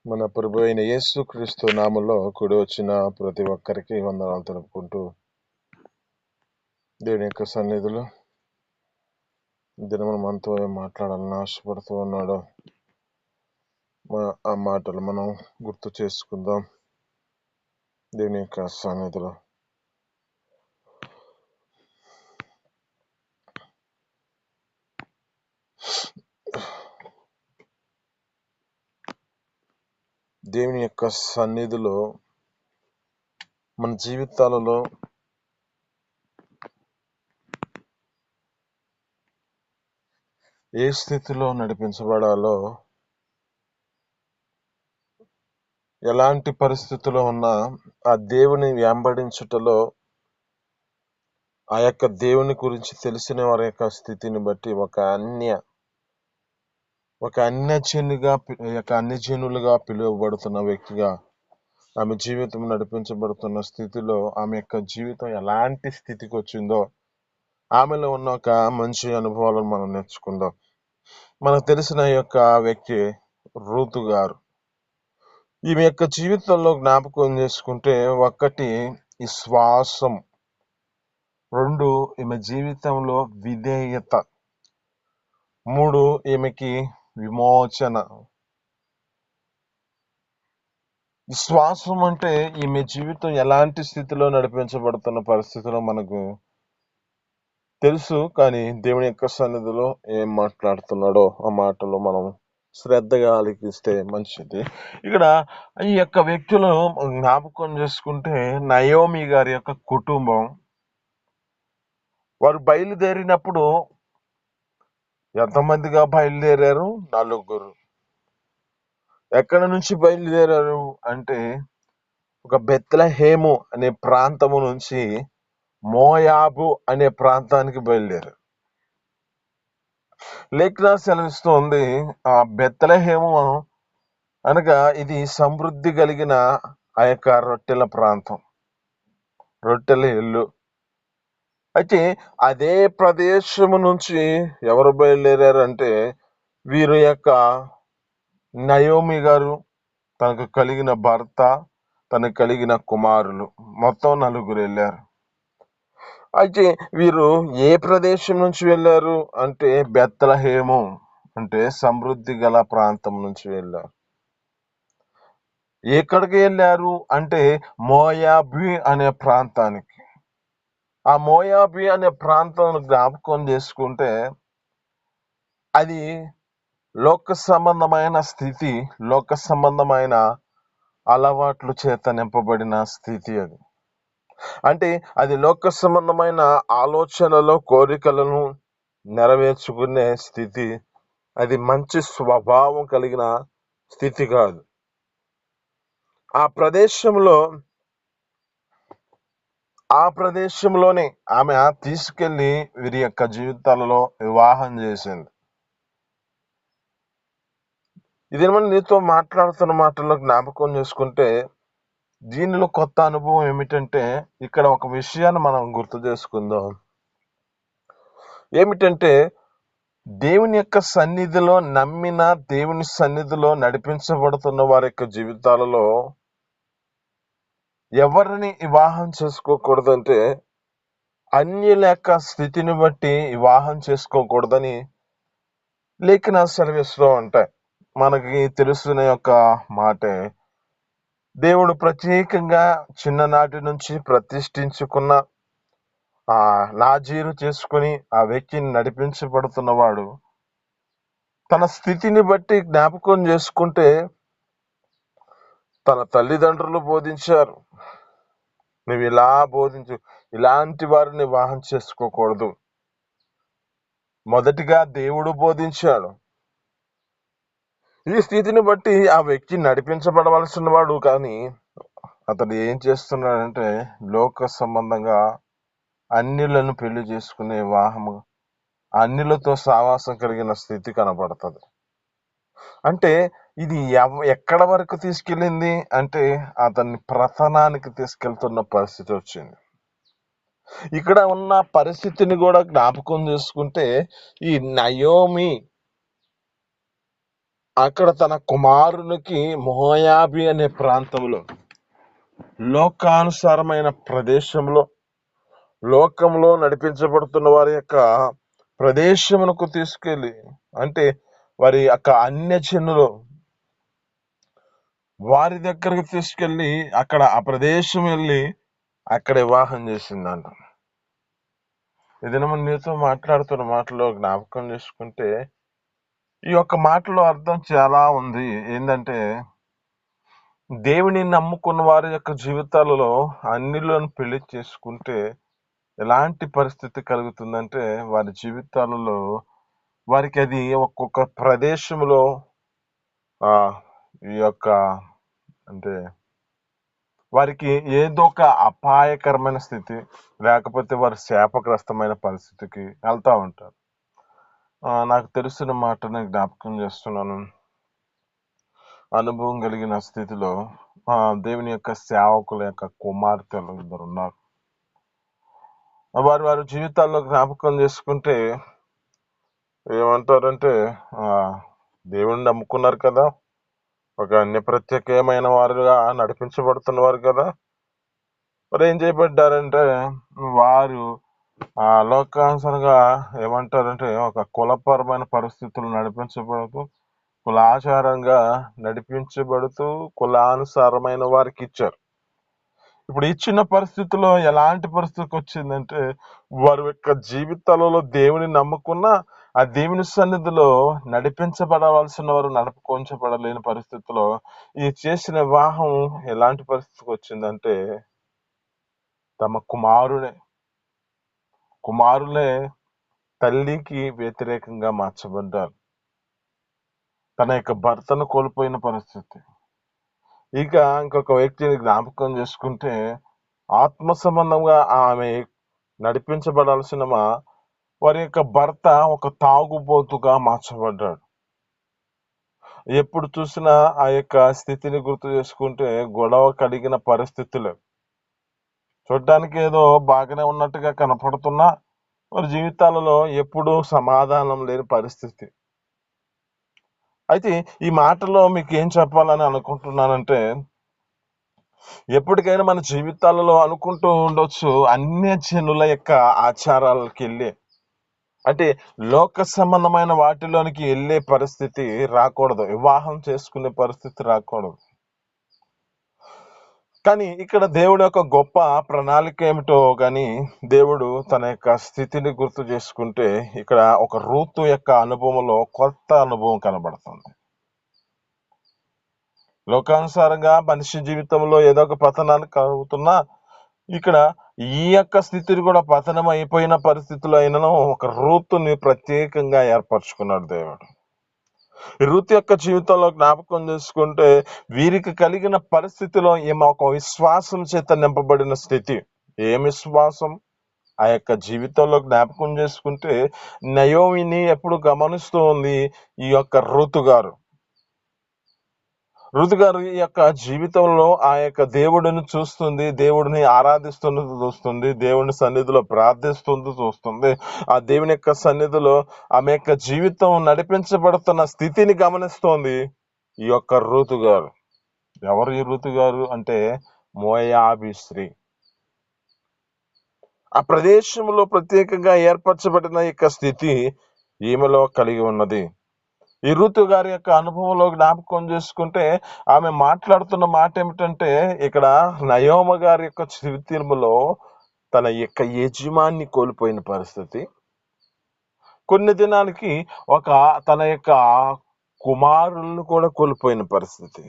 మన ప్రభు అయిన యేసు క్రీస్తు నామంలో కూడి వచ్చిన ప్రతి ఒక్కరికి వందనాలు తెలుపుకుంటూ దేవుని యొక్క సన్నిధిలో దినమున మనతో ఏం మాట్లాడాలని ఆశపడుతూ ఉన్నాడో ఆ మాటలు మనం గుర్తు చేసుకుందాం. దేవుని యొక్క సన్నిధిలో దేవుని యొక్క సన్నిధిలో మన జీవితాలలో ఏ స్థితిలో నడిపించబడాలో, ఎలాంటి పరిస్థితుల్లో ఉన్నా ఆ దేవుని వెంబడించుటలో ఆ యొక్క దేవుని గురించి తెలిసిన వారి యొక్క స్థితిని బట్టి ఒక అన్యజనులుగా పిలువబడుతున్న వ్యక్తిగా ఆమె జీవితం నడిపించబడుతున్న స్థితిలో ఆమె యొక్క జీవితం ఎలాంటి స్థితికి వచ్చిందో ఆమెలో ఉన్న ఒక మంచి అనుభవాలను మనం నేర్చుకుందాం. మనకు తెలిసిన యొక్క వ్యక్తి రూతు గారు. ఈమె యొక్క జీవితంలో జ్ఞాపకం చేసుకుంటే, ఒకటి విశ్వాసం, 2 ఈమె జీవితంలో విధేయత, 3 ఈమెకి విమోచన. విశ్వాసం అంటే ఈమె జీవితం ఎలాంటి స్థితిలో నడిపించబడుతున్న పరిస్థితిలో మనకు తెలుసు, కానీ దేవుని యొక్క సన్నిధిలో ఏం మాట్లాడుతున్నాడో ఆ మాటలు మనం శ్రద్ధగా ఆలకిస్తే మంచిది. ఇక్కడ ఈ యొక్క వ్యక్తులను జ్ఞాపకం చేసుకుంటే, నయోమి గారి యొక్క కుటుంబం, వారు బయలుదేరినప్పుడు ఎంతమందిగా బయలుదేరారు? 4. ఎక్కడి నుంచి బయలుదేరారు అంటే, ఒక బెత్లెహేము అనే ప్రాంతము నుంచి మోయాబు అనే ప్రాంతానికి బయలుదేరారు. లేఖనం సెలవిస్తోంది, ఆ బెత్లెహేము అనగా ఇది సమృద్ధి కలిగిన ఆ యొక్క రొట్టెల ప్రాంతం, రొట్టెల ఇల్లు. అయితే అదే ప్రదేశము నుంచి ఎవరు బయలుదేరారు అంటే, వీరి యొక్క నయోమి గారు, తనకు కలిగిన భర్త, తనకు కలిగిన కుమారులు, మొత్తం 4 వెళ్ళారు. అయితే వీరు ఏ ప్రదేశం నుంచి వెళ్ళారు అంటే, బెత్లెహేము అంటే సమృద్ధి గల ప్రాంతం నుంచి వెళ్ళారు. ఎక్కడికి వెళ్ళారు అంటే, మోయాబి అనే ప్రాంతానికి. ఆ మోయాబి అనే ప్రాంతం జ్ఞాపకం చేసుకుంటే, అది లోక సంబంధమైన స్థితి, లోక సంబంధమైన అలవాట్ల చేత నింపబడిన స్థితి. అది అంటే అది లోక సంబంధమైన ఆలోచనలు, కోరికలను నెరవేర్చుకునే స్థితి. అది మంచి స్వభావం కలిగిన స్థితి కాదు. ఆ ప్రదేశంలోనే ఆమె తీసుకెళ్లి వీరి యొక్క జీవితాలలో వివాహం చేసింది. ఇది నీతో మాట్లాడుతున్న మాటల్లో జ్ఞాపకం చేసుకుంటే, దీనిలో కొత్త అనుభవం ఏమిటంటే, ఇక్కడ ఒక విషయాన్ని మనం గుర్తు చేసుకుందాం. ఏమిటంటే, దేవుని యొక్క సన్నిధిలో నమ్మిన, దేవుని సన్నిధిలో నడిపించబడుతున్న వారి యొక్క జీవితాలలో ఎవరిని వివాహం చేసుకోకూడదంటే, అన్యుల యొక్క స్థితిని బట్టి వివాహం చేసుకోకూడదని లేఖన సెలవిస్తూ ఉంటాయి. మనకి తెలుస్తున్న యొక్క మాటే, దేవుడు ప్రత్యేకంగా చిన్ననాటి నుంచి ప్రతిష్ఠించుకున్న ఆ నాజీరు చేసుకుని ఆ వ్యక్తిని నడిపించబడుతున్నవాడు తన స్థితిని బట్టి జ్ఞాపకం చేసుకుంటే, తన తల్లిదండ్రులు బోధించారు, నువ్వు ఇలా బోధించు, ఇలాంటి వారిని వివాహం చేసుకోకూడదు. మొదటిగా దేవుడు బోధించాడు. ఈ స్థితిని బట్టి ఆ వ్యక్తి నడిపించబడవలసిన వాడు, కానీ అతడు ఏం చేస్తున్నాడంటే, లోక సంబంధంగా అన్యులను పెళ్లి చేసుకునే వివాహము, అన్యులతో సావాసం కలిగిన స్థితి కనబడుతుంది. అంటే ఇది ఎక్కడ వరకు తీసుకెళ్ళింది అంటే, అతన్ని పతనానికి తీసుకెళ్తున్న పరిస్థితి వచ్చింది. ఇక్కడ ఉన్న పరిస్థితిని కూడా జ్ఞాపకం చేసుకుంటే, ఈ నయోమి అక్కడ తన కుమారునికి మోయాబి అనే ప్రాంతంలో, లోకానుసారమైన ప్రదేశంలో, లోకంలో నడిపించబడుతున్న వారి యొక్క ప్రదేశమునకు తీసుకెళ్ళి, అంటే వారి యొక్క అన్యజనులు వారి దగ్గరికి తీసుకెళ్ళి అక్కడ ఆ ప్రదేశం వెళ్ళి అక్కడ వివాహం చేసిందంట. ఇది మనం నీతో మాట్లాడుతున్న మాటలో జ్ఞాపకం చేసుకుంటే ఈ యొక్క మాటలో అర్థం చాలా ఉంది. ఏంటంటే, దేవుని నమ్ముకున్న వారి యొక్క జీవితాలలో అన్యులను పెళ్లి చేసుకుంటే ఎలాంటి పరిస్థితి కలుగుతుందంటే, వారి జీవితాలలో వారికి అది ఒక్కొక్క ప్రదేశంలో ఈ యొక్క అంటే వారికి ఏదో ఒక అపాయకరమైన స్థితి, లేకపోతే వారి శాపగ్రస్తమైన పరిస్థితికి వెళ్తా ఉంటారు. నాకు తెలిసిన మాటని జ్ఞాపకం చేస్తున్నాను. అనుభవం కలిగిన స్థితిలో దేవుని యొక్క సేవకుల యొక్క కుమార్తెలు ఇద్దరు ఉన్నారు. వారి జీవితాల్లో జ్ఞాపకం చేసుకుంటే ఏమంటారంటే, దేవుణ్ణి నమ్ముకున్నారు కదా, ఒక అన్య ప్రత్యేకమైన వారుగా నడిపించబడుతున్నవారు కదా, మరి ఏం చేయబడ్డారంటే వారు లోకానుసారంగా ఏమంటారంటే ఒక కులపరమైన పరిస్థితులు నడిపించబడుతూ, కులాచారంగా నడిపించబడుతూ కులానుసారమైన వారికి ఇచ్చారు. ఇప్పుడు ఇచ్చిన పరిస్థితుల్లో ఎలాంటి పరిస్థితికి వచ్చిందంటే, వారి యొక్క జీవితాలలో దేవుని నమ్ముకున్న ఆ దేవుని సన్నిధిలో నడిపించబడవలసిన వారు నడుపుకొంచబడలేని పరిస్థితిలో ఈ చేసిన వివాహం ఎలాంటి పరిస్థితికి వచ్చిందంటే, తమ కుమారులే తల్లికి వ్యతిరేకంగా మార్చబడ్డారు. తన యొక్క భర్తను కోల్పోయిన పరిస్థితి. ఇక ఇంకొక వ్యక్తిని జ్ఞాపకం చేసుకుంటే, ఆత్మ సంబంధంగా ఆమె నడిపించబడాల్సిన వారి యొక్క భర్త ఒక తాగుబోతుగా మార్చబడ్డాడు. ఎప్పుడు చూసినా ఆ యొక్క స్థితిని గుర్తు చేసుకుంటే గొడవ కలిగిన పరిస్థితులు, చూడ్డానికి ఏదో బాగానే ఉన్నట్టుగా కనపడుతున్నా వారి జీవితాలలో ఎప్పుడూ సమాధానం లేని పరిస్థితి. అయితే ఈ మాటలో మీకు ఏం చెప్పాలని అనుకుంటున్నానంటే, ఎప్పటికైనా మన జీవితాలలో అనుకుంటూ ఉండొచ్చు, అన్య జనుల యొక్క ఆచారాలకి వెళ్ళి, అంటే లోక సంబంధమైన వాటిలోనికి వెళ్ళే పరిస్థితి రాకూడదు, వివాహం చేసుకునే పరిస్థితి రాకూడదు. కానీ ఇక్కడ దేవుడు యొక్క గొప్ప ప్రణాళిక ఏమిటో కానీ, దేవుడు తన యొక్క స్థితిని గుర్తు చేసుకుంటే ఇక్కడ ఒక రూతు యొక్క అనుభవంలో కొత్త అనుభవం కనబడుతుంది. లోకానుసారంగా మనిషి జీవితంలో ఏదో ఒక పతనానికి కలుగుతున్నా, ఇక్కడ ఈ యొక్క స్థితిని కూడా పతనం అయిపోయిన పరిస్థితుల్లో అయినను ఒక రూతుని ప్రత్యేకంగా ఏర్పరచుకున్నాడు దేవుడు. రూతు యొక్క జీవితంలో జ్ఞాపకం చేసుకుంటే వీరికి కలిగిన పరిస్థితిలో ఏమో ఒక విశ్వాసం చేత నింపబడిన స్థితి. ఏం విశ్వాసం? ఆ యొక్క జీవితంలో జ్ఞాపకం చేసుకుంటే నయోమిని ఎప్పుడు గమనిస్తూ ఉంది ఈ యొక్క రూతు గారు ఈ యొక్క జీవితంలో ఆ యొక్క దేవుడిని చూస్తుంది, దేవుడిని ఆరాధిస్తున్నది చూస్తుంది, దేవుని సన్నిధిలో ప్రార్థిస్తుంది చూస్తుంది. ఆ దేవుని యొక్క సన్నిధిలో ఆమె యొక్క జీవితం నడిపించబడుతున్న స్థితిని గమనిస్తోంది ఈ యొక్క రూతు గారు. ఎవరు ఈ రూతు గారు అంటే మోయాబీ స్త్రీ. ఆ ప్రదేశంలో ప్రత్యేకంగా ఏర్పరచబడిన యొక్క స్థితి ఈమెలో కలిగి ఉన్నది. ఈ రూతు గారి యొక్క అనుభవంలో జ్ఞాపకం చేసుకుంటే ఆమె మాట్లాడుతున్న మాట ఏమిటంటే, ఇక్కడ నయోమ గారి యొక్క జీవితంలో తన యొక్క యజమాన్ని కోల్పోయిన పరిస్థితి, కొన్ని దినానికి తన యొక్క కుమారులను కూడా కోల్పోయిన పరిస్థితి.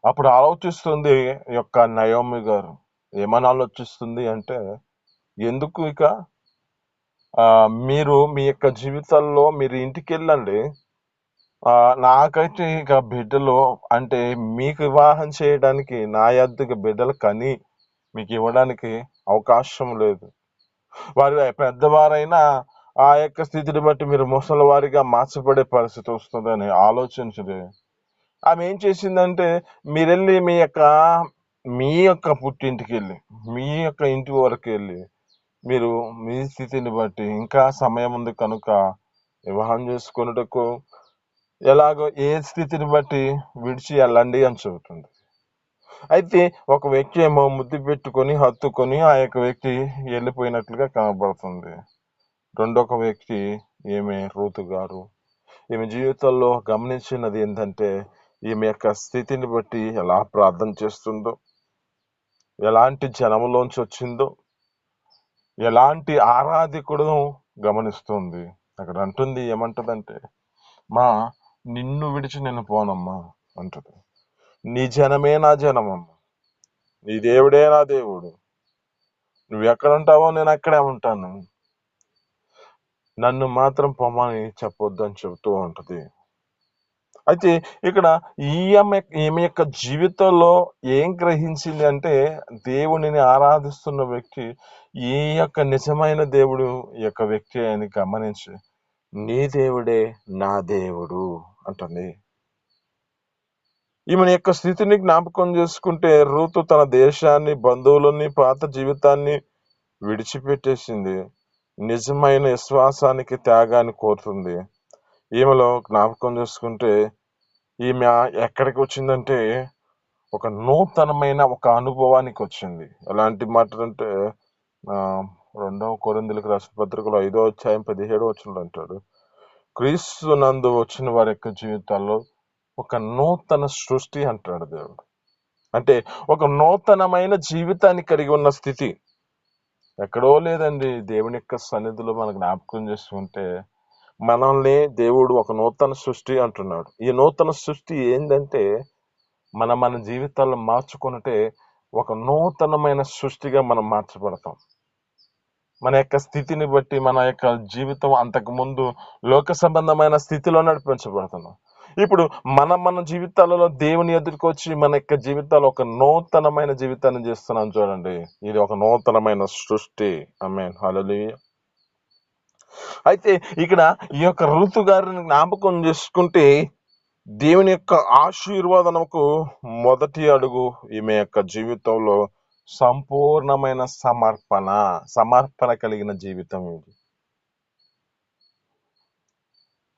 అప్పుడు ఆలోచిస్తుంది యొక్క నయోమి గారు, ఏమని ఆలోచిస్తుంది అంటే, ఎందుకు ఇక మీరు మీ యొక్క జీవితాల్లో మీరు ఇంటికి వెళ్ళండి, నాకైతే ఇక బిడ్డలు అంటే మీకు వివాహం చేయడానికి నా యొద్దకు బిడ్డలు కని మీకు ఇవ్వడానికి అవకాశం లేదు. వారు పెద్దవారైనా ఆ యొక్క స్థితిని బట్టి మీరు ముసలివారిగా మార్చబడే పరిస్థితి వస్తుందని ఆలోచించదు. ఆమె ఏం చేసిందంటే, మీరెళ్ళి మీ యొక్క పుట్టింటికి వెళ్ళి, మీ యొక్క ఇంటి వరకు వెళ్ళి, మీరు మీ స్థితిని బట్టి ఇంకా సమయం ఉంది కనుక వివాహం చేసుకున్నటకు ఎలాగో ఏ స్థితిని బట్టి విడిచి వెళ్ళండి అని చెబుతుంది. అయితే ఒక వ్యక్తి ఏమో ముద్దు పెట్టుకొని హత్తుకొని ఆ యొక్క వ్యక్తి వెళ్ళిపోయినట్లుగా కనబడుతుంది. రెండొక వ్యక్తి రూతు గారు ఈమె జీవితంలో గమనించినది ఏంటంటే ఈమె యొక్క స్థితిని బట్టి ఎలా ప్రార్థన చేస్తుందో, ఎలాంటి జనములోంచి వచ్చిందో, ఎలాంటి ఆరాధికుడు గమనిస్తుంది. అక్కడ అంటుంది ఏమంటదంటే, మా నిన్ను విడిచి నేను పోనమ్మా అంటది. నీ జనమే నా జనమమ్మా, నీ దేవుడే నా దేవుడు, నువ్వు ఎక్కడ ఉంటావో నేను అక్కడే ఉంటాను, నన్ను మాత్రం పొమ్మని చెప్పొద్దు అని చెబుతూ ఉంటది. అయితే ఇక్కడ ఈమె యొక్క జీవితంలో ఏం గ్రహించింది అంటే, దేవునిని ఆరాధిస్తున్న వ్యక్తి ఈ యొక్క నిజమైన దేవుడు ఈ యొక్క వ్యక్తి అని గమనించి, నీ దేవుడే నా దేవుడు అంటుంది. ఈమె యొక్క స్థితిని జ్ఞాపకం చేసుకుంటే రూతు తన దేశాన్ని, బంధువులని, పాత జీవితాన్ని విడిచిపెట్టేసింది. నిజమైన విశ్వాసానికి త్యాగాన్ని కోరుతుంది. ఈమెలో జ్ఞాపకం చేసుకుంటే ఈమె ఎక్కడికి వచ్చిందంటే ఒక నూతనమైన ఒక అనుభవానికి వచ్చింది. ఎలాంటి మాట అంటే 2 కొరింథీయులకు రాసిన పత్రికలో 5వ అధ్యాయం 17వ వచనంలో అంటాడు, క్రీస్తు నందు వచ్చిన వారి యొక్క జీవితాల్లో ఒక నూతన సృష్టి అంటాడు దేవుడు. అంటే ఒక నూతనమైన జీవితాన్ని కలిగి ఉన్న స్థితి ఎక్కడో లేదండి. దేవుని యొక్క సన్నిధిలో మనం జ్ఞాపకం చేసుకుంటే మనల్ని దేవుడు ఒక నూతన సృష్టి అంటున్నాడు. ఈ నూతన సృష్టి ఏంటంటే మన జీవితాల్లో మార్చుకుంటే ఒక నూతనమైన సృష్టిగా మనం మార్చబడతాం. మన యొక్క స్థితిని బట్టి మన యొక్క జీవితం అంతకు ముందు లోక సంబంధమైన స్థితిలో నడిపించబడుతున్నాం. ఇప్పుడు మన జీవితాలలో దేవుని ఎదురుకు వచ్చి మన యొక్క జీవితాలు ఒక నూతనమైన జీవితాన్ని చేస్తున్నాం చూడండి. ఇది ఒక నూతనమైన సృష్టి. ఆమేన్, హల్లెలూయా. అయితే ఇక్కడ ఈ యొక్క ఋతు గారిని జ్ఞాపకం చేసుకుంటే దేవుని యొక్క ఆశీర్వాదనకు మొదటి అడుగు ఈమె యొక్క జీవితంలో సంపూర్ణమైన సమర్పణ కలిగిన జీవితం ఇది.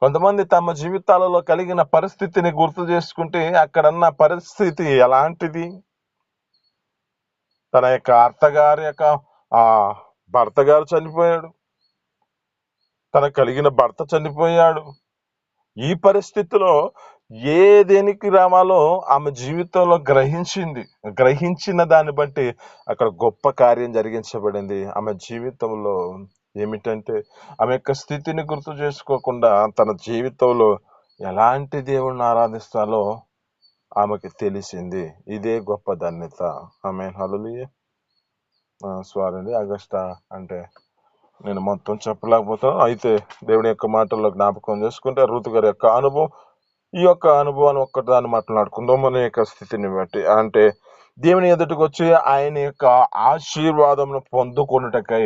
కొంతమంది తమ జీవితాలలో కలిగిన పరిస్థితిని గుర్తు చేసుకుంటే అక్కడన్న పరిస్థితి ఎలాంటిది? తన యొక్క అత్తగారి యొక్క భర్త గారు చనిపోయాడు, తనకు కలిగిన భర్త చనిపోయాడు. ఈ పరిస్థితిలో దేనికి రావాలో ఆమె జీవితంలో గ్రహించిన దాన్ని బట్టి అక్కడ గొప్ప కార్యం జరిగించబడింది ఆమె జీవితంలో. ఏమిటంటే ఆమె యొక్క స్థితిని గుర్తు చేసుకోకుండా తన జీవితంలో ఎలాంటి దేవుణ్ణి ఆరాధిస్తాలో ఆమెకి తెలిసింది. ఇదే గొప్ప ధన్యత. ఆమేన్, హల్లెలూయా. సారీ ఆగస్టా అంటే నేను మొత్తం చెప్పలేకపోతాను. అయితే దేవుని యొక్క మాటల్లో జ్ఞాపకం చేసుకుంటే ఋతు గారి యొక్క అనుభవం, ఈ యొక్క అనుభవాన్ని ఒక్కదాన్ని మాట్లాడుకుందాం. మన యొక్క స్థితిని బట్టి అంటే దేవుని ఎదుటికి వచ్చి ఆయన యొక్క ఆశీర్వాదమును పొందుకొనుటకై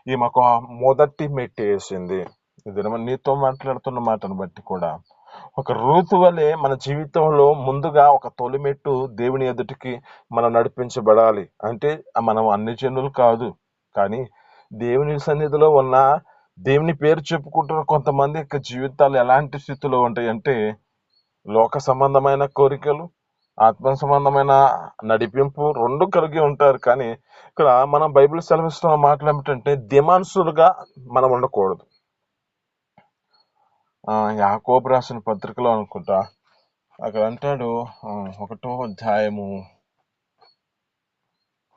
ఈమెకు మొదటి మెట్టు వేసింది. ఇది నీతో మాట్లాడుతున్న మాటను బట్టి కూడా ఒక ఋతు వలె మన జీవితంలో ముందుగా ఒక తొలిమెట్టు దేవుని ఎదుటికి మనం నడిపించబడాలి. అంటే మనం అన్ని జనులు కాదు, కానీ దేవుని సన్నిధిలో ఉన్న దేవుని పేరు చెప్పుకుంటున్న కొంతమంది యొక్క జీవితాలు ఎలాంటి స్థితిలో ఉంటాయి అంటే లోక సంబంధమైన కోరికలు, ఆత్మ సంబంధమైన నడిపింపు రెండు కలిగి ఉంటారు. కానీ ఇక్కడ మనం బైబిల్ సెలవిస్తున్న మాటలు ఏమిటంటే దిమాన్సులుగా మనం ఉండకూడదు. యాకోబు రాసిన పత్రికలో అనుకుంటా అక్కడ అంటాడు 1వ అధ్యాయము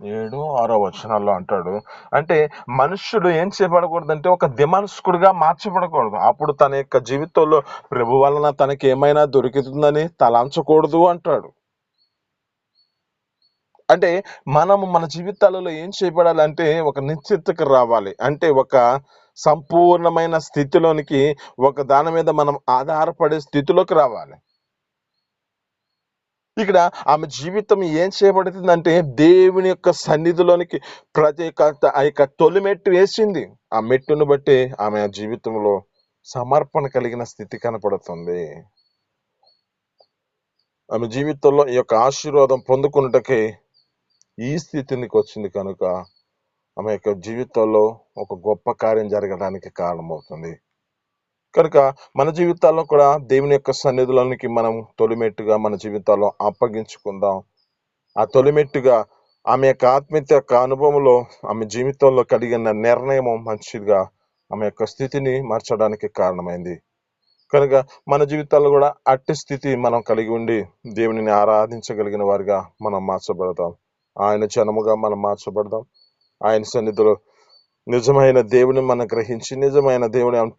7-6 వచనాల్లో అంటాడు, అంటే మనుష్యుడు ఏం చేయబడకూడదంటే ఒక దిమాన్సుకుడుగా మార్చబడకూడదు. అప్పుడు తన యొక్క జీవితంలో ప్రభు వలన తనకి ఏమైనా దొరుకుతుందని తలంచకూడదు అంటాడు. అంటే మనము మన జీవితాలలో ఏం చేయబడాలంటే ఒక నిశ్చితకు రావాలి. అంటే ఒక సంపూర్ణమైన స్థితిలోనికి, ఒక దాని మీద మనం ఆధారపడే స్థితిలోకి రావాలి. ఇక్కడ ఆమె జీవితం ఏం చేయబడుతుందంటే దేవుని యొక్క సన్నిధిలోనికి ప్రతి ఆ యొక్క తొలి మెట్టు వేసింది. ఆ మెట్టును బట్టి ఆమె జీవితంలో సమర్పణ కలిగిన స్థితి కనపడుతుంది. ఆమె జీవితంలో ఈ యొక్క ఆశీర్వాదం పొందుకున్నటకే ఈ స్థితికి వచ్చింది కనుక ఆమె యొక్క జీవితంలో ఒక గొప్ప కార్యం జరగడానికి కారణమవుతుంది. కనుక మన జీవితాల్లో కూడా దేవుని యొక్క సన్నిధిలోనికి మనం తొలిమెట్టుగా మన జీవితాల్లో అప్పగించుకుందాం. ఆ తొలిమెట్టుగా ఆమె యొక్క ఆత్మీయత యొక్క అనుభవంలో ఆమె జీవితంలో కలిగిన నిర్ణయం మంచిగా ఆమె యొక్క స్థితిని మార్చడానికి కారణమైంది. కనుక మన జీవితాల్లో కూడా అట్టి స్థితి మనం కలిగి ఉండి దేవునిని ఆరాధించగలిగిన వారిగా మనం మార్చబడతాం. ఆయన జనముగా మనం మార్చబడదాం. ఆయన సన్నిధిలో నిజమైన దేవుని మనం గ్రహించి నిజమైన దేవుని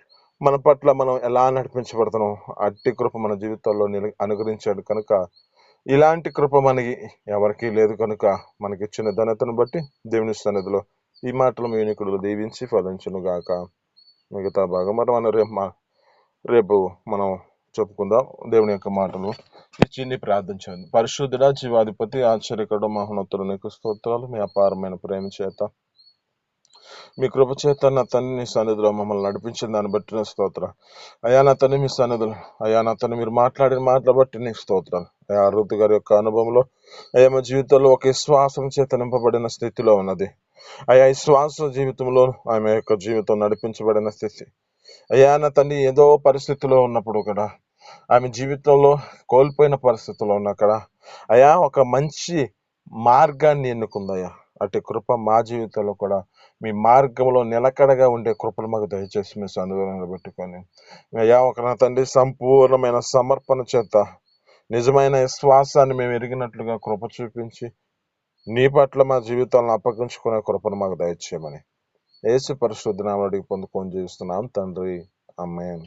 మన పట్ల మనం ఎలా నడిపించబడుతున్నాం అట్టి కృప మన జీవితాల్లో అనుగ్రహించాడు. కనుక ఇలాంటి కృప మనకి ఎవరికీ లేదు. కనుక మనకి ఇచ్చిన ధనతను బట్టి దేవుని సన్నిధిలో ఈ మాటలు మీ వినికుడు దీవించి ఫలించును గాక. మిగతా భాగం మనం రేపు మనం చెప్పుకుందాం. దేవుని యొక్క మాటలు ఇచ్చింది ప్రార్థించండి. పరిశుద్ధుడ జీవాధిపతి ఆశ్చర్యకరుడు మహోన్నతుడు నీకు స్తోత్రాలు. మీ అపారమైన ప్రేమ చేత మీ కృప చేత నా తండ్రి నీ సన్నిధిలో మమ్మల్ని నడిపించిన దాన్ని బట్టి నా స్తోత్రం అయ్యా. నా తండ్రి మీ సన్నిధులు అయ్యా, నా తండ్రి మీరు మాట్లాడిన మాటలు బట్టి నీకు స్తోత్రాలు అయ్యా. రుతు గారి యొక్క అనుభవంలో అయ్యా మా జీవితంలో ఒక విశ్వాసం చేత నింపబడిన స్థితిలో ఉన్నది అయ్యా. ఈ శ్వాస జీవితంలో ఆమె యొక్క జీవితం నడిపించబడిన స్థితి అయ్యా. నా తండ్రి ఏదో పరిస్థితిలో ఉన్నప్పుడు కూడా ఆమె జీవితంలో కోల్పోయిన పరిస్థితుల్లో ఉన్నా కదా అయ్యా ఒక మంచి మార్గాన్ని ఎన్నుకుందయ్యా. అటు కృప మా జీవితంలో కూడా మీ మార్గంలో నిలకడగా ఉండే కృపను మాకు దయచేసి మీ సన్నిధానంలో పెట్టుకొని అయ్యా ఒక నా తండ్రి సంపూర్ణమైన సమర్పణ చేత నిజమైన విశ్వాసాన్ని మేము ఎరిగినట్లుగా కృప చూపించి నీ పట్ల మా జీవితాలను అప్పగించుకునే కృపను మాకు దయచేయమని యేసు పరిశుద్ధ నామములో అడిగి పొందుకొని జీవిస్తున్నాం తండ్రి. ఆమేన్.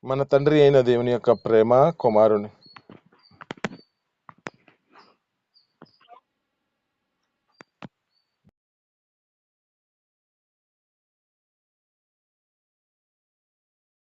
మన తండ్రి అయిన దేవుని యొక్క ప్రేమ, కుమారుని